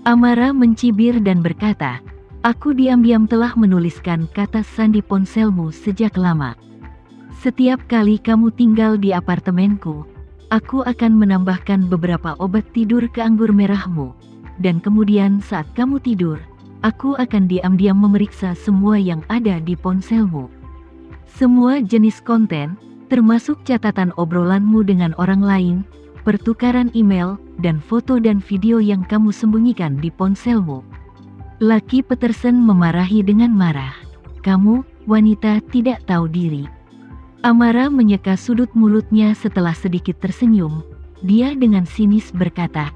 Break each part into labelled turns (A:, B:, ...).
A: Amara mencibir dan berkata, "Aku diam-diam telah menuliskan kata sandi ponselmu sejak lama. Setiap kali kamu tinggal di apartemenku, aku akan menambahkan beberapa obat tidur ke anggur merahmu. Dan kemudian saat kamu tidur, aku akan diam-diam memeriksa semua yang ada di ponselmu. Semua jenis konten, termasuk catatan obrolanmu dengan orang lain, pertukaran email, dan foto dan video yang kamu sembunyikan di ponselmu." Laki Peterson memarahi dengan marah. "Kamu, wanita tidak tahu diri." Amara menyeka sudut mulutnya setelah sedikit tersenyum. Dia dengan sinis berkata,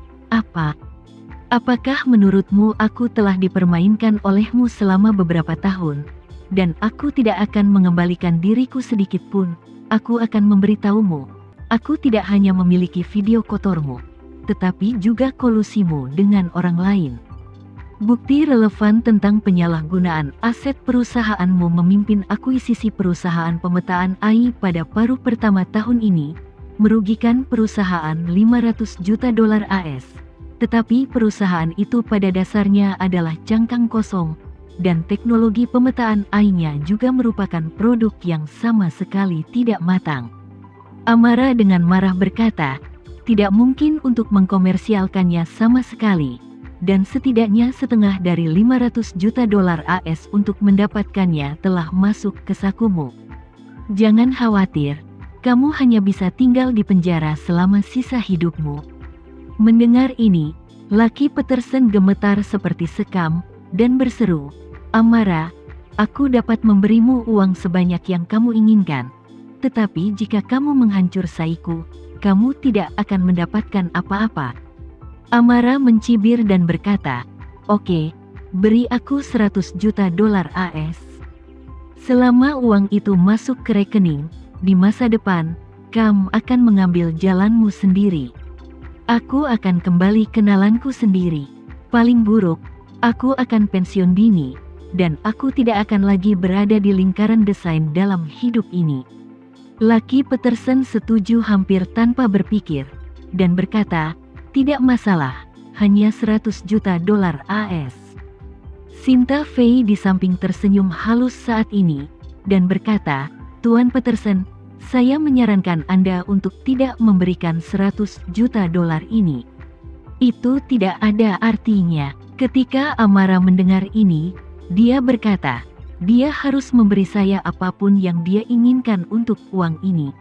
A: Apakah menurutmu aku telah dipermainkan olehmu selama beberapa tahun, dan aku tidak akan mengembalikan diriku sedikit pun? Aku akan memberitahumu, aku tidak hanya memiliki video kotormu, tetapi juga kolusimu dengan orang lain. Bukti relevan tentang penyalahgunaan aset perusahaanmu memimpin akuisisi perusahaan pemetaan AI pada paruh pertama tahun ini, merugikan perusahaan 500 juta dolar AS. Tetapi perusahaan itu pada dasarnya adalah cangkang kosong, dan teknologi pemetaan AI-nya juga merupakan produk yang sama sekali tidak matang. Amara dengan marah berkata, "Tidak mungkin untuk mengkomersialkannya sama sekali. Dan setidaknya setengah dari 500 juta dolar AS untuk mendapatkannya telah masuk ke sakumu. Jangan khawatir, kamu hanya bisa tinggal di penjara selama sisa hidupmu." Mendengar ini, laki Peterson gemetar seperti sekam, dan berseru, "Amara, aku dapat memberimu uang sebanyak yang kamu inginkan. Tetapi jika kamu menghancur saiku, kamu tidak akan mendapatkan apa-apa." Amara mencibir dan berkata, "Oke, beri aku 100 juta dolar AS. Selama uang itu masuk ke rekening, di masa depan, kamu akan mengambil jalanmu sendiri. Aku akan kembali kenalanku sendiri. Paling buruk, aku akan pensiun dini, dan aku tidak akan lagi berada di lingkaran desain dalam hidup ini." Laki Peterson setuju hampir tanpa berpikir, dan berkata, "Tidak masalah, hanya 100 juta dolar AS. Sinta Fei di samping tersenyum halus saat ini, dan berkata, "Tuan Peterson, saya menyarankan Anda untuk tidak memberikan 100 juta dolar ini. Itu tidak ada artinya." Ketika Amara mendengar ini, dia berkata, "Dia harus memberi saya apapun yang dia inginkan untuk uang ini.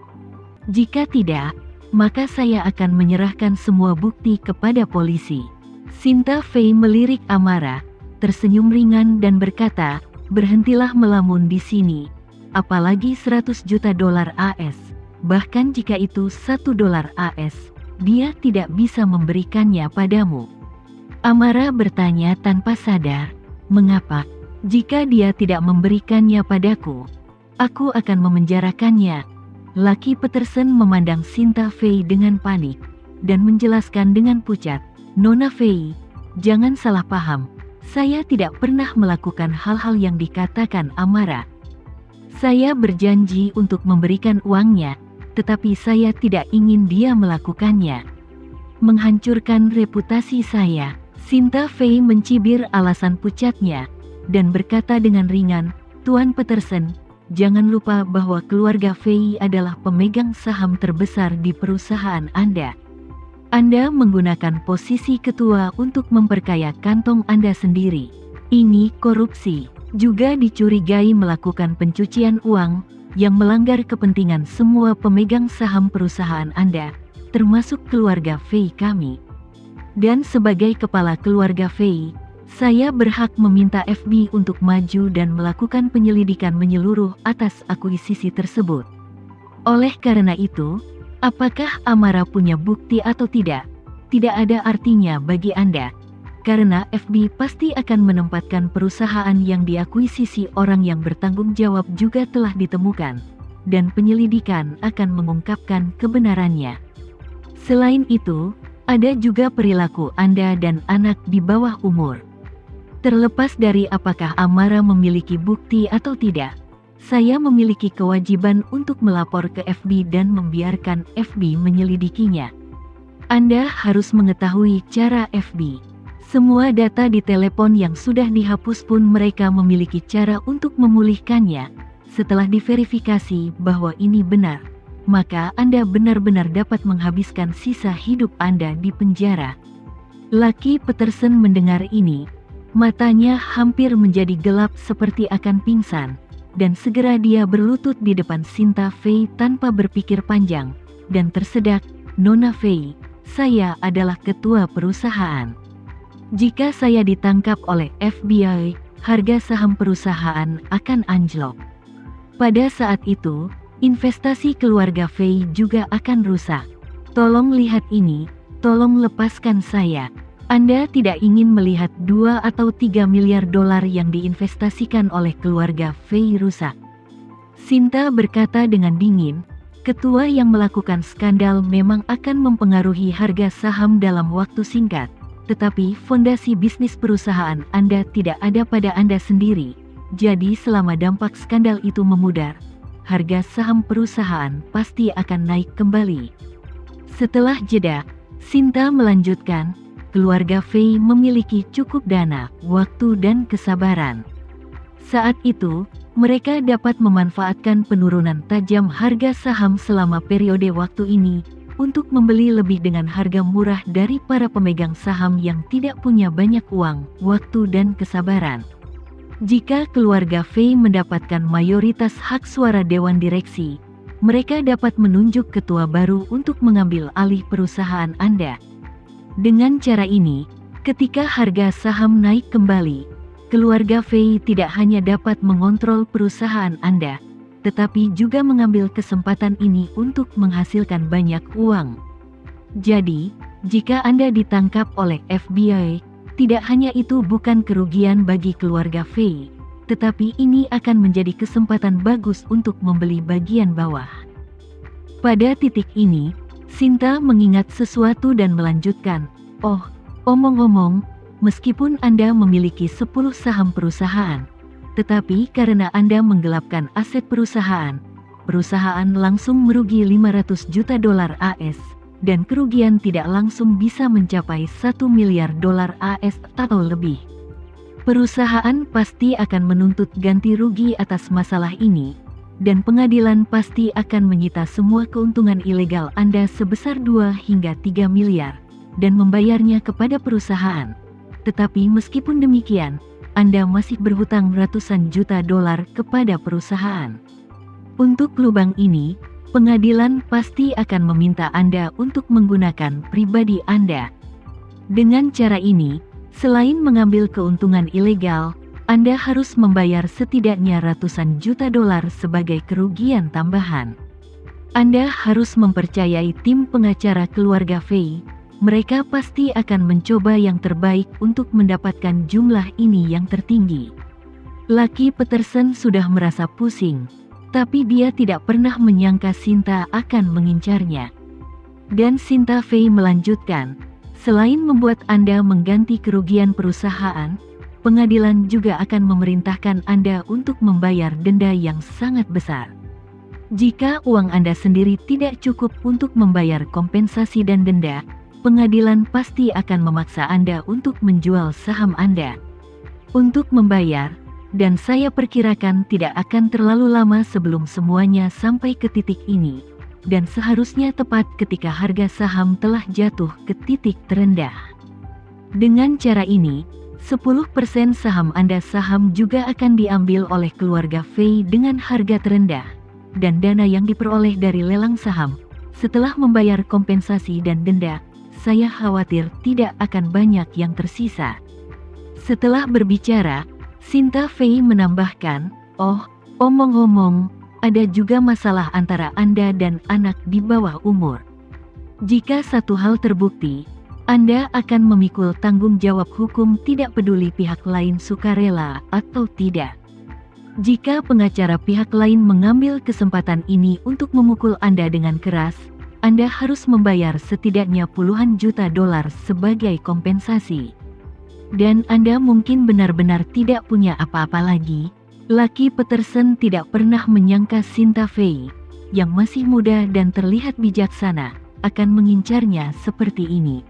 A: Jika tidak, maka saya akan menyerahkan semua bukti kepada polisi." Sinta Fei melirik Amara, tersenyum ringan dan berkata, "Berhentilah melamun di sini. Apalagi 100 juta dolar AS. Bahkan jika itu 1 dolar AS, dia tidak bisa memberikannya padamu." Amara bertanya tanpa sadar, "Mengapa? Jika dia tidak memberikannya padaku, aku akan memenjarakannya." Laki Peterson memandang Sinta Fei dengan panik, dan menjelaskan dengan pucat, "Nona Fei, jangan salah paham. Saya tidak pernah melakukan hal-hal yang dikatakan Amara. Saya berjanji untuk memberikan uangnya, tetapi saya tidak ingin dia melakukannya. Menghancurkan reputasi saya." Sinta Fei mencibir alasan pucatnya, dan berkata dengan ringan, "Tuan Peterson, jangan lupa bahwa keluarga Fei adalah pemegang saham terbesar di perusahaan Anda. Anda menggunakan posisi ketua untuk memperkaya kantong Anda sendiri. Ini korupsi. Juga dicurigai melakukan pencucian uang yang melanggar kepentingan semua pemegang saham perusahaan Anda, termasuk keluarga Fei kami. Dan sebagai kepala keluarga Fei, saya berhak meminta FBI untuk maju dan melakukan penyelidikan menyeluruh atas akuisisi tersebut. Oleh karena itu, apakah Amara punya bukti atau tidak ada artinya bagi Anda, karena FBI pasti akan menempatkan perusahaan yang diakuisisi orang yang bertanggung jawab juga telah ditemukan, dan penyelidikan akan mengungkapkan kebenarannya. Selain itu, ada juga perilaku Anda dan anak di bawah umur. Terlepas dari apakah Amara memiliki bukti atau tidak, saya memiliki kewajiban untuk melapor ke FBI dan membiarkan FBI menyelidikinya. Anda harus mengetahui cara FBI. Semua data di telepon yang sudah dihapus pun mereka memiliki cara untuk memulihkannya. Setelah diverifikasi bahwa ini benar, maka Anda benar-benar dapat menghabiskan sisa hidup Anda di penjara." Lucky Peterson mendengar ini. Matanya hampir menjadi gelap seperti akan pingsan, dan segera dia berlutut di depan Sinta Fei tanpa berpikir panjang, dan tersedak, "Nona Fei, saya adalah ketua perusahaan. Jika saya ditangkap oleh FBI, harga saham perusahaan akan anjlok. Pada saat itu, investasi keluarga Fei juga akan rusak. Tolong lihat ini, tolong lepaskan saya. Anda tidak ingin melihat 2 atau 3 miliar dolar yang diinvestasikan oleh keluarga Fei rusak." Sinta berkata dengan dingin, "Ketua yang melakukan skandal memang akan mempengaruhi harga saham dalam waktu singkat, tetapi fondasi bisnis perusahaan Anda tidak ada pada Anda sendiri. Jadi selama dampak skandal itu memudar, harga saham perusahaan pasti akan naik kembali." Setelah jeda, Sinta melanjutkan, "Keluarga Fei memiliki cukup dana, waktu dan kesabaran. Saat itu, mereka dapat memanfaatkan penurunan tajam harga saham selama periode waktu ini untuk membeli lebih dengan harga murah dari para pemegang saham yang tidak punya banyak uang, waktu dan kesabaran. Jika keluarga Fei mendapatkan mayoritas hak suara dewan direksi, mereka dapat menunjuk ketua baru untuk mengambil alih perusahaan Anda. Dengan cara ini, ketika harga saham naik kembali, keluarga Fei tidak hanya dapat mengontrol perusahaan Anda, tetapi juga mengambil kesempatan ini untuk menghasilkan banyak uang. Jadi, jika Anda ditangkap oleh FBI, tidak hanya itu bukan kerugian bagi keluarga Fei, tetapi ini akan menjadi kesempatan bagus untuk membeli bagian bawah." Pada titik ini, Sinta mengingat sesuatu dan melanjutkan, "Oh, omong-omong, meskipun Anda memiliki 10 saham perusahaan, tetapi karena Anda menggelapkan aset perusahaan, perusahaan langsung merugi 500 juta dolar AS, dan kerugian tidak langsung bisa mencapai 1 miliar dolar AS atau lebih. Perusahaan pasti akan menuntut ganti rugi atas masalah ini, dan pengadilan pasti akan menyita semua keuntungan ilegal Anda sebesar 2 hingga 3 miliar, dan membayarnya kepada perusahaan. Tetapi meskipun demikian, Anda masih berhutang ratusan juta dolar kepada perusahaan. Untuk lubang ini, pengadilan pasti akan meminta Anda untuk menggunakan pribadi Anda. Dengan cara ini, selain mengambil keuntungan ilegal, Anda harus membayar setidaknya ratusan juta dolar sebagai kerugian tambahan. Anda harus mempercayai tim pengacara keluarga Fei. Mereka pasti akan mencoba yang terbaik untuk mendapatkan jumlah ini yang tertinggi." Lucky Peterson sudah merasa pusing, tapi dia tidak pernah menyangka Sinta akan mengincarnya. Dan Sinta Fei melanjutkan, "Selain membuat Anda mengganti kerugian perusahaan, pengadilan juga akan memerintahkan Anda untuk membayar denda yang sangat besar. Jika uang Anda sendiri tidak cukup untuk membayar kompensasi dan denda, pengadilan pasti akan memaksa Anda untuk menjual saham Anda untuk membayar, dan saya perkirakan tidak akan terlalu lama sebelum semuanya sampai ke titik ini, dan seharusnya tepat ketika harga saham telah jatuh ke titik terendah. Dengan cara ini, 10% saham Anda juga akan diambil oleh keluarga Fei dengan harga terendah, dan dana yang diperoleh dari lelang saham, setelah membayar kompensasi dan denda, saya khawatir tidak akan banyak yang tersisa." Setelah berbicara, Sinta Fei menambahkan, "Oh, omong-omong, ada juga masalah antara Anda dan anak di bawah umur. Jika satu hal terbukti, Anda akan memikul tanggung jawab hukum tidak peduli pihak lain sukarela atau tidak. Jika pengacara pihak lain mengambil kesempatan ini untuk memukul Anda dengan keras, Anda harus membayar setidaknya puluhan juta dolar sebagai kompensasi. Dan Anda mungkin benar-benar tidak punya apa-apa lagi." Lucky Peterson tidak pernah menyangka Sinta Fei, yang masih muda dan terlihat bijaksana, akan mengincarnya seperti ini.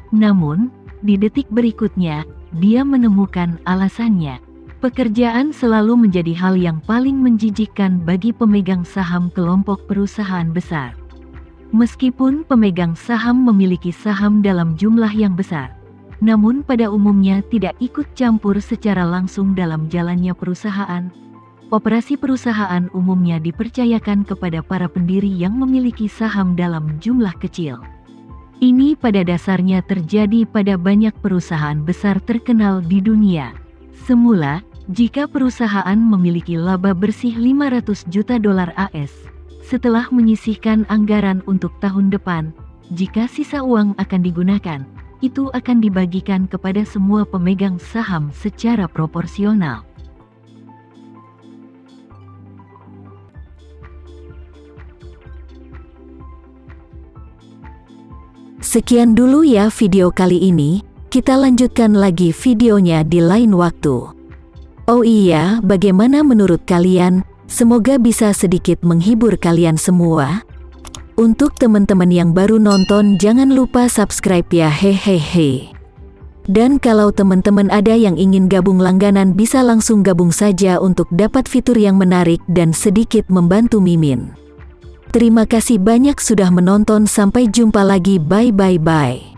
A: Namun, Di detik berikutnya, dia menemukan alasannya. Pekerjaan selalu menjadi hal yang paling menjijikkan bagi pemegang saham kelompok perusahaan besar. Meskipun pemegang saham memiliki saham dalam jumlah yang besar, namun pada umumnya tidak ikut campur secara langsung dalam jalannya perusahaan. Operasi perusahaan umumnya dipercayakan kepada para pendiri yang memiliki saham dalam jumlah kecil. Ini pada dasarnya terjadi pada banyak perusahaan besar terkenal di dunia. Semula, jika perusahaan memiliki laba bersih 500 juta dolar AS, setelah menyisihkan anggaran untuk tahun depan, jika sisa uang akan digunakan, itu akan dibagikan kepada semua pemegang saham secara proporsional.
B: Sekian dulu ya video kali ini, kita lanjutkan lagi videonya di lain waktu. Oh iya, bagaimana menurut kalian? Semoga bisa sedikit menghibur kalian semua. Untuk teman-teman yang baru nonton, jangan lupa subscribe ya, hehehe. Dan kalau teman-teman ada yang ingin gabung langganan, bisa langsung gabung saja untuk dapat fitur yang menarik dan sedikit membantu Mimin. Terima kasih banyak sudah menonton, sampai jumpa lagi, bye bye bye.